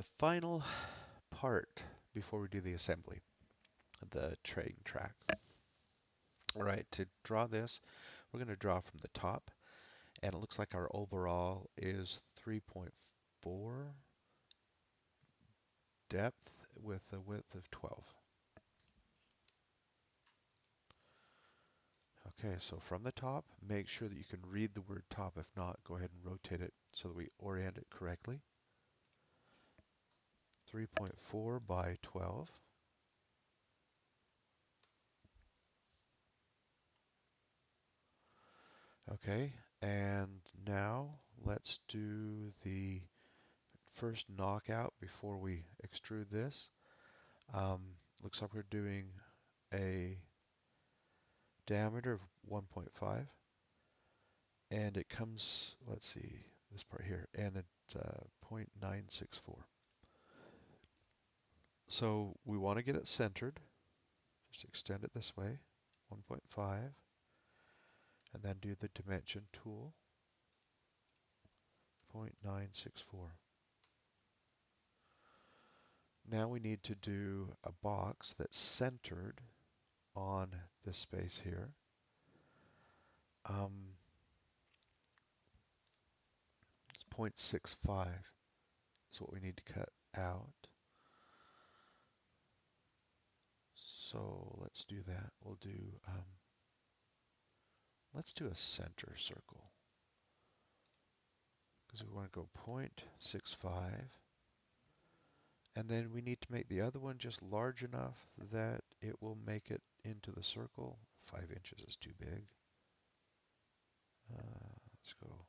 The final part before we do the assembly, the train track. All right, to draw this, we're going to draw from the top, and it looks like our overall is 3.4 depth with a width of 12. Okay, so from the top, make sure that you can read the word top. If not, go ahead and rotate it so that we orient it correctly. 3.4 by 12. Okay, and now let's do the first knockout before we extrude this. Looks like we're doing a diameter of 1.5, and it comes, let's see, this part here, and it's 0.964. So we want to get it centered. Just extend it this way, 1.5, and then do the dimension tool, 0.964. Now we need to do a box that's centered on this space here. It's 0.65 is what we need to cut out. So let's do that. Let's do a center circle because we want to go 0.65, and then we need to make the other one just large enough that it will make it into the circle. 5 inches is too big. Let's go.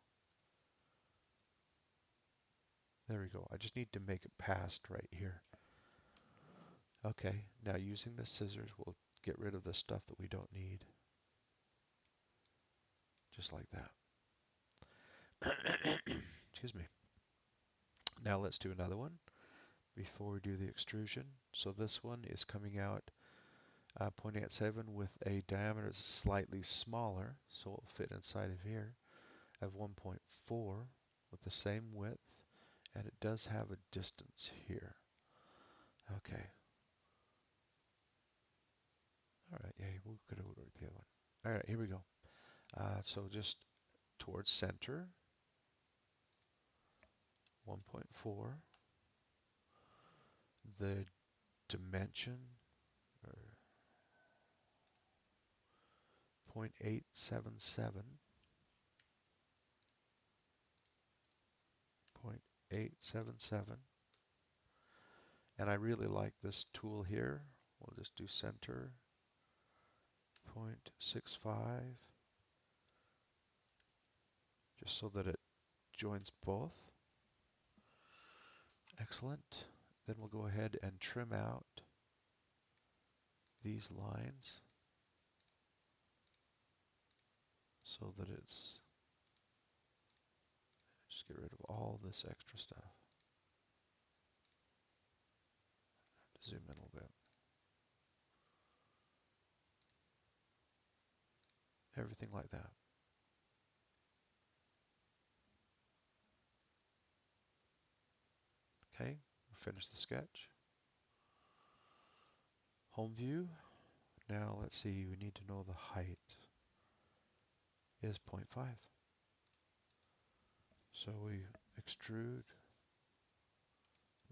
There we go. I just need to make it past right here. Okay, now using the scissors, we'll get rid of the stuff that we don't need. Just like that. Excuse me. Now let's do another one before we do the extrusion. So this one is coming out 0.87 with a diameter that's slightly smaller, so it'll fit inside of here. I have 1.4 with the same width, and it does have a distance here. Okay. All right, yeah, we could have worked the other one. All right, here we go. So just towards center, 1.4. The dimension, or 0.877, 0.877. And I really like this tool here. We'll just do center, 0.65, just so that it joins both. Excellent. Then we'll go ahead and trim out these lines so that it's, just get rid of all this extra stuff. Zoom in a little bit. Everything like that. Okay, finish the sketch. Home view. Now let's see, we need to know the height is 0.5. So we extrude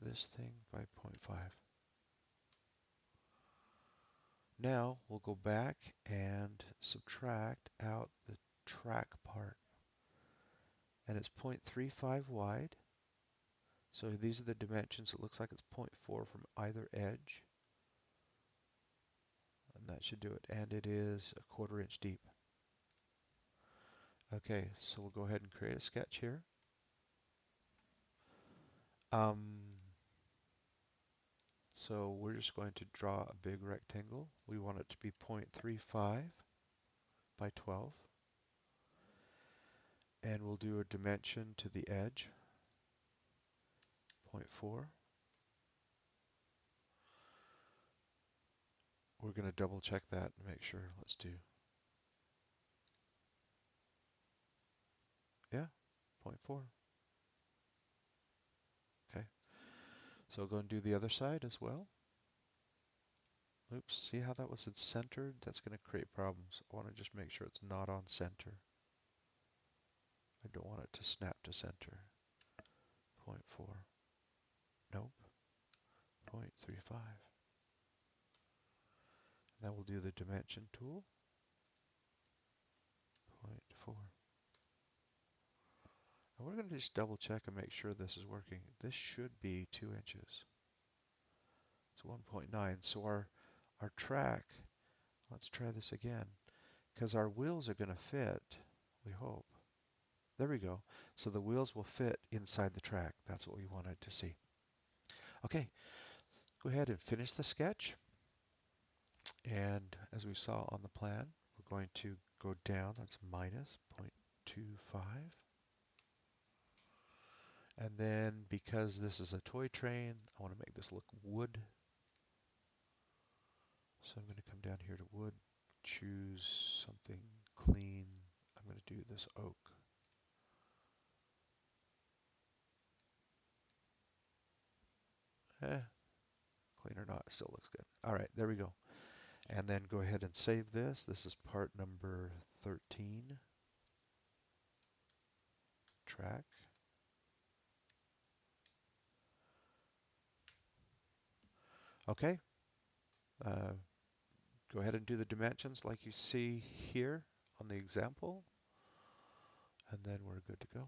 this thing by 0.5. Now we'll go back and subtract out the track part. And it's 0.35 wide. So these are the dimensions. It looks like it's 0.4 from either edge. And that should do it. And it is a 1/4 inch deep. Okay, so we'll go ahead and create a sketch here. So we're just going to draw a big rectangle. We want it to be 0.35 by 12. And we'll do a dimension to the edge, 0.4. We're going to double check that and make sure. Let's do, yeah, 0.4. Okay. So go and do the other side as well. Oops, see how that was centered? That's going to create problems. I want to just make sure it's not on center. I don't want it to snap to center. 0.4. Nope. 0.35. Now we'll do the dimension tool. 0.4. And we're going to just double check and make sure this is working. This should be 2 inches. It's 1.9. So our track, let's try this again, because our wheels are going to fit, we hope. There we go. So the wheels will fit inside the track. That's what we wanted to see. Okay, go ahead and finish the sketch. And as we saw on the plan, we're going to go down. That's minus 0.25. And then because this is a toy train, I want to make this look wood. So I'm going to come down here to wood, choose something clean. I'm going to do this oak. Clean or not, it still looks good. All right, there we go. And then go ahead and save this. This is part number 13, track. Okay, uh, go ahead and do the dimensions like you see here on the example, and then we're good to go.